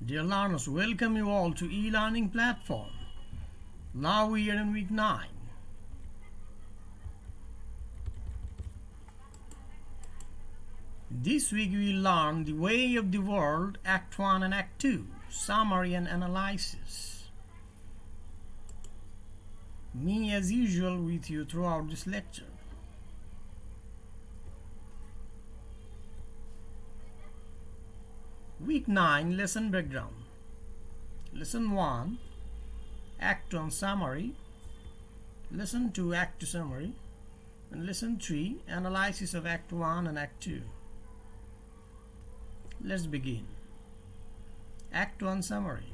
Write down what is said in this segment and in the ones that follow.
Dear learners, welcome you all to e-learning platform. Now we are in week 9. This week we will learn The Way of the World, Act 1 and Act 2, Summary and Analysis. Me as usual with you throughout this lecture. Week 9 Lesson Background. Lesson 1 Act 1 Summary, Lesson 2 Act 2 Summary, and Lesson 3 Analysis of Act 1 and Act 2. Let's begin. Act 1 Summary.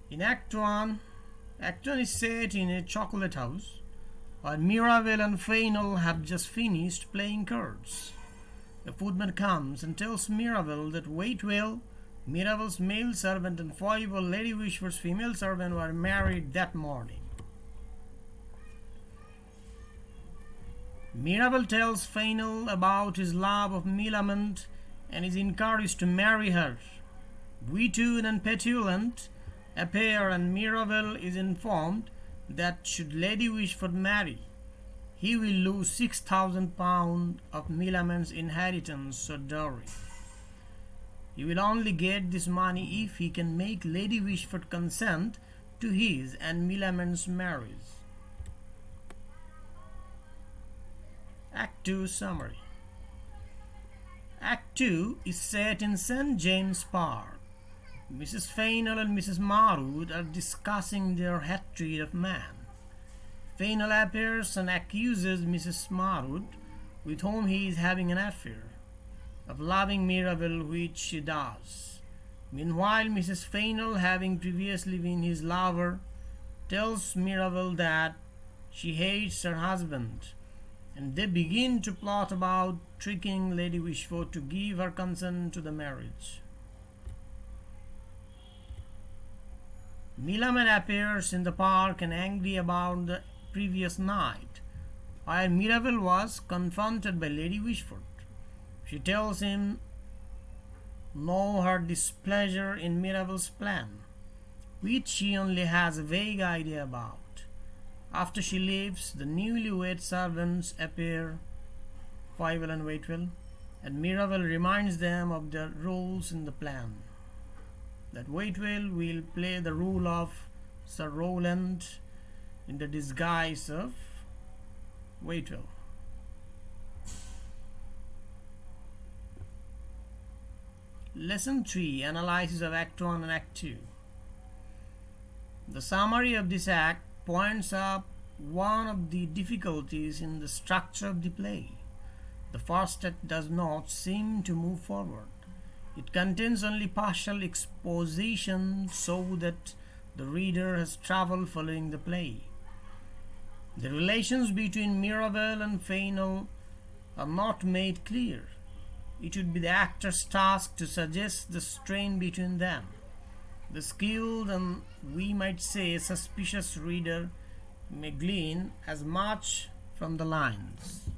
In Act 1 is set in a chocolate house where Mirabelle and Fainall have just finished playing cards. A footman comes and tells Mirabelle that Waitwell, Mirabelle's male servant, and Foible, Lady Wishfort's female servant, were married that morning. Mirabelle tells Fainall about his love of Millamant and is encouraged to marry her. Petulant and Petulant appear and Mirabelle is informed that should Lady Wishfort marry, he will lose £6,000 of Millamant's inheritance or dowry. He will only get this money if he can make Lady Wishfort consent to his and Millamant's marriage. Act 2 Summary. Act 2 is set in St. James Park. Mrs. Fainall and Mrs. Marwood are discussing their hatred of man. Fainall appears and accuses Mrs. Marwood, with whom he is having an affair, of loving Mirabelle, which she does. Meanwhile, Mrs. Fainall, having previously been his lover, tells Mirabelle that she hates her husband, and they begin to plot about tricking Lady Wishfort to give her consent to the marriage. Millamant appears in the park and angry about the previous night, while Mirabelle was confronted by Lady Wishfort. She tells him no her displeasure in Mirabelle's plan, which she only has a vague idea about. After she leaves, the newlywed servants appear, Foible and Waitwell, and Mirabelle reminds them of their roles in the plan. That Waitwell will play the role of Sir Rowland in the disguise of Waitwell. Lesson 3 Analysis of Act 1 and Act 2. The summary of this act points up one of the difficulties in the structure of the play. The first act does not seem to move forward. It contains only partial exposition so that the reader has trouble following the play. The relations between Mirabelle and Fainall are not made clear. It would be the actor's task to suggest the strain between them. The skilled and, we might say, suspicious reader may glean as much from the lines.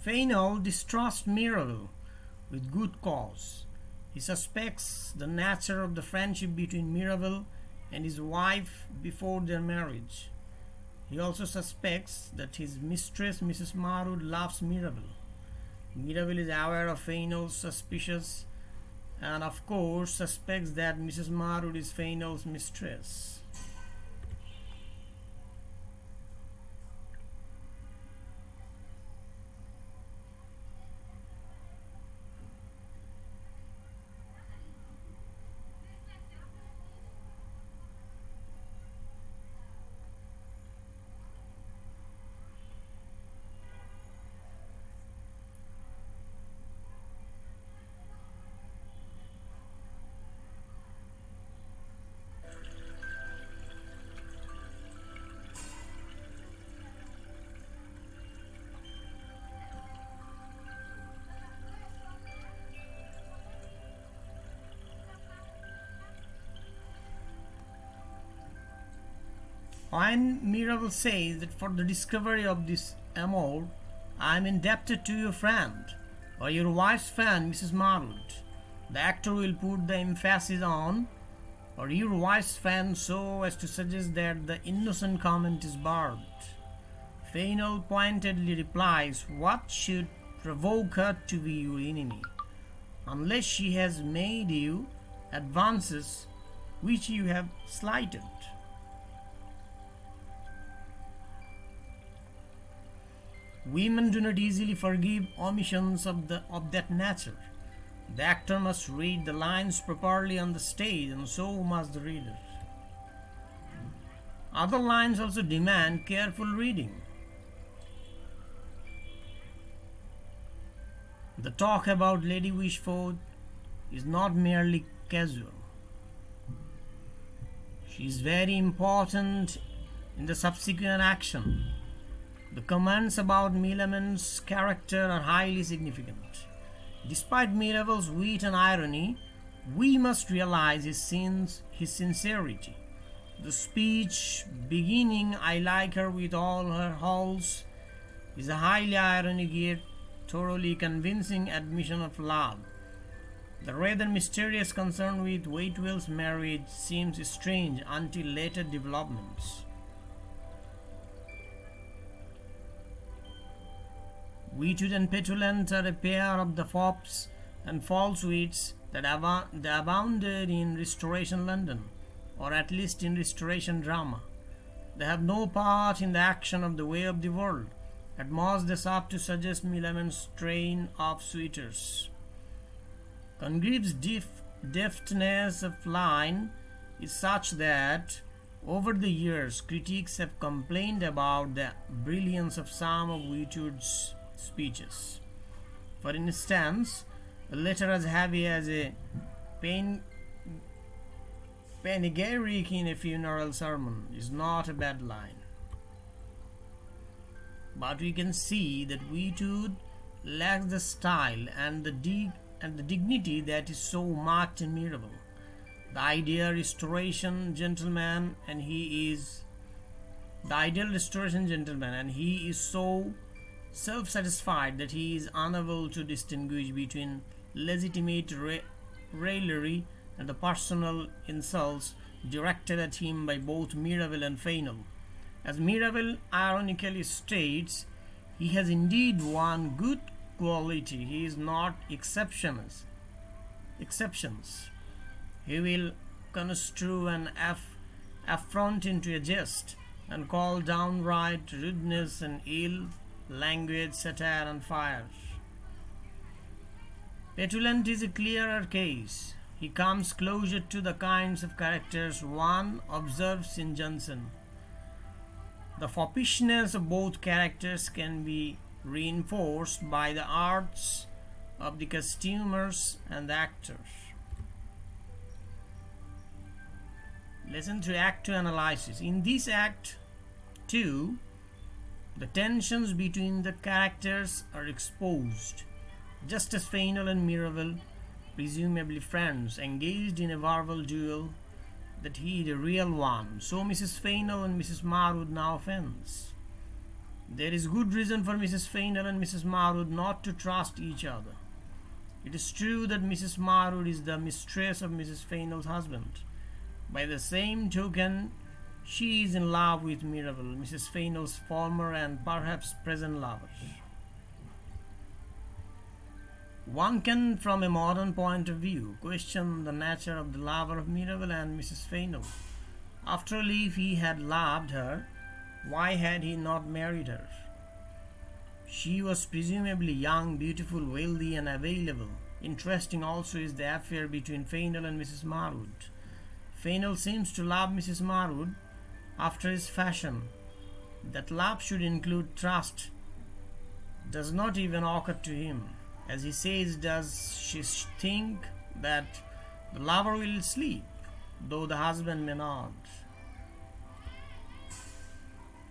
Fainall distrusts Mirabelle with good cause. He suspects the nature of the friendship between Mirabelle and his wife before their marriage. He also suspects that his mistress, Mrs. Marwood, loves Mirabelle. Mirabelle is aware of Fainall's suspicions and, of course, suspects that Mrs. Marwood is Fainall's mistress. When Mirabel says that for the discovery of this amour, I am indebted to your friend, or your wife's friend, Mrs. Marwood, the actor will put the emphasis on or your wife's friend so as to suggest that the innocent comment is borrowed. Fainall pointedly replies, what should provoke her to be your enemy, unless she has made you advances which you have slighted? Women do not easily forgive omissions of that nature. The actor must read the lines properly on the stage, and so must the reader. Other lines also demand careful reading. The talk about Lady Wishford is not merely casual. She is very important in the subsequent action. The comments about Millamant's character are highly significant. Despite Mirabel's wit and irony, we must realize his sincerity. The speech beginning, I like her with all her halls, is a highly ironic yet thoroughly convincing admission of love. The rather mysterious concern with Waitwell's marriage seems strange until later developments. Wheatwood and Petulant are a pair of the fops and false wits that abounded in Restoration London, or at least in Restoration drama. They have no part in the action of The Way of the World. At most they serve to suggest Millamant's train of suitors. Congreve's deftness of line is such that over the years critics have complained about the brilliance of some of Wheatwood's speeches. For instance, a letter as heavy as a panegyric in a funeral sermon is not a bad line. But we can see that Wheatwood lacks the style and the dignity that is so marked in Mirabel. The ideal restoration gentleman, and he is so self-satisfied that he is unable to distinguish between legitimate raillery and the personal insults directed at him by both Mirabel and Fainall. As Mirabel ironically states, he has indeed one good quality: he is not exceptions. He will construe an affront into a jest, and call downright rudeness and ill language satire and fire. Petulant is a clearer case. He comes closer to the kinds of characters one observes in Johnson. The foppishness of both characters can be reinforced by the arts of the costumers and the actors. Lesson 3, Act 2 Analysis. In this Act 2, the tensions between the characters are exposed. Just as Fainall and Mirabel, presumably friends, engaged in a verbal duel that hid a real one, so Mrs. Fainall and Mrs. Marwood now fence. There is good reason for Mrs. Fainall and Mrs. Marwood not to trust each other. It is true that Mrs. Marwood is the mistress of Mrs. Fainall's husband. By the same token, she is in love with Mirabel, Mrs. Fainall's former and perhaps present lover. One can, from a modern point of view, question the nature of the lover of Mirabel and Mrs. Fainall. After all, if he had loved her, why had he not married her? She was presumably young, beautiful, wealthy, and available. Interesting also is the affair between Fainall and Mrs. Marwood. Fainall seems to love Mrs. Marwood after his fashion. That love should include trust does not even occur to him. As he says, does she think that the lover will sleep, though the husband may not?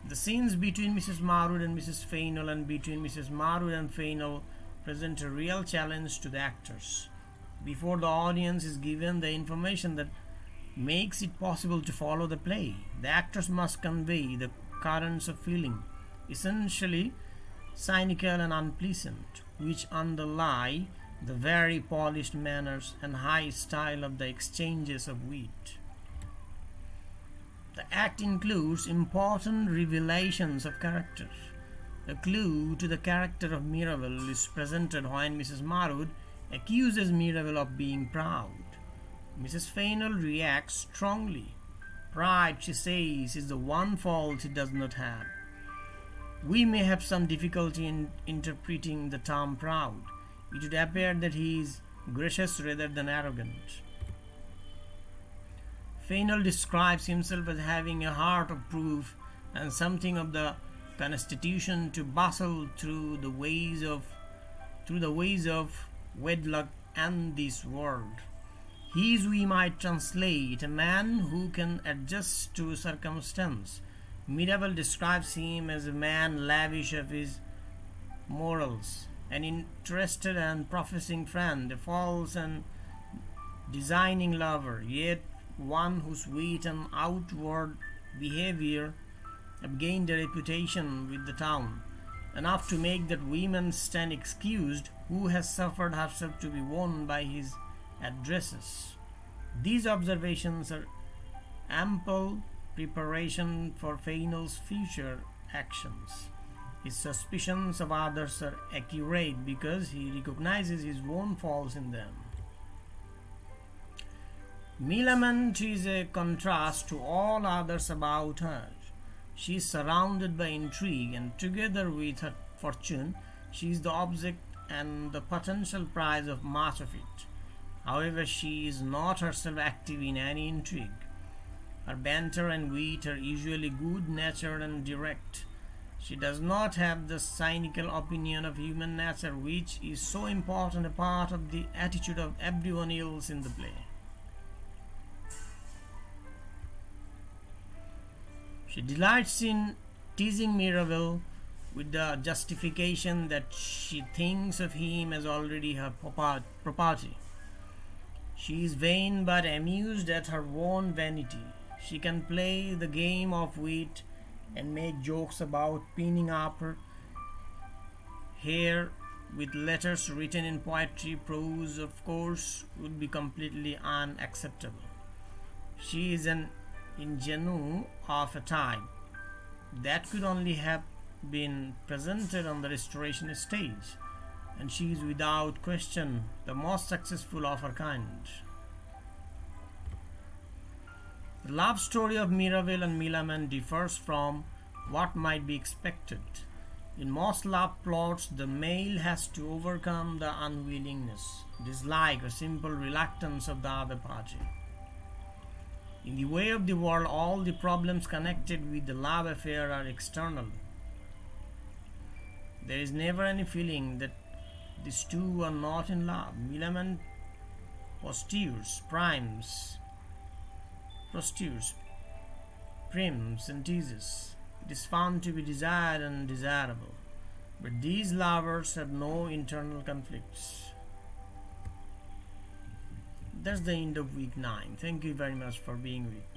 The scenes between Mrs. Marwood and Mrs. Fainall and between Mrs. Marwood and Fainall present a real challenge to the actors. Before the audience is given the information that makes it possible to follow the play. The actors must convey the currents of feeling, essentially cynical and unpleasant, which underlie the very polished manners and high style of the exchanges of wit. The act includes important revelations of character. A clue to the character of Mirabell is presented when Mrs. Marwood accuses Mirabell of being proud. Mrs. Fainall reacts strongly. Pride, she says, is the one fault he does not have. We may have some difficulty in interpreting the term proud. It would appear that he is gracious rather than arrogant. Fainall describes himself as having a heart of proof and something of the constitution to bustle through the ways of wedlock and this world. He is, we might translate, a man who can adjust to circumstance. Mirabell describes him as a man lavish of his morals, an interested and professing friend, a false and designing lover, yet one whose wit and outward behavior have gained a reputation with the town, enough to make that woman stand excused who has suffered herself to be won by his addresses. These observations are ample preparation for Fainall's future actions. His suspicions of others are accurate because he recognizes his own faults in them. Millamant is a contrast to all others about her. She is surrounded by intrigue, and together with her fortune, she is the object and the potential prize of much of it. However, she is not herself active in any intrigue. Her banter and wit are usually good-natured and direct. She does not have the cynical opinion of human nature, which is so important a part of the attitude of everyone else in the play. She delights in teasing Mirabell with the justification that she thinks of him as already her property. She is vain but amused at her own vanity. She can play the game of wit and make jokes about pinning up her hair with letters written in poetry. Prose, of course, would be completely unacceptable. She is an ingenue of a type that could only have been presented on the Restoration stage, and she is without question the most successful of her kind. The love story of Mirabell and Millamant differs from what might be expected. In most love plots, the male has to overcome the unwillingness, dislike, or simple reluctance of the other party. In the way of the world, all the problems connected with the love affair are external. There is never any feeling that these two are not in love. Millamant postures, primes, and teases. It is found to be desired and desirable. But these lovers have no internal conflicts. That's the end of week 9. Thank you very much for being with me.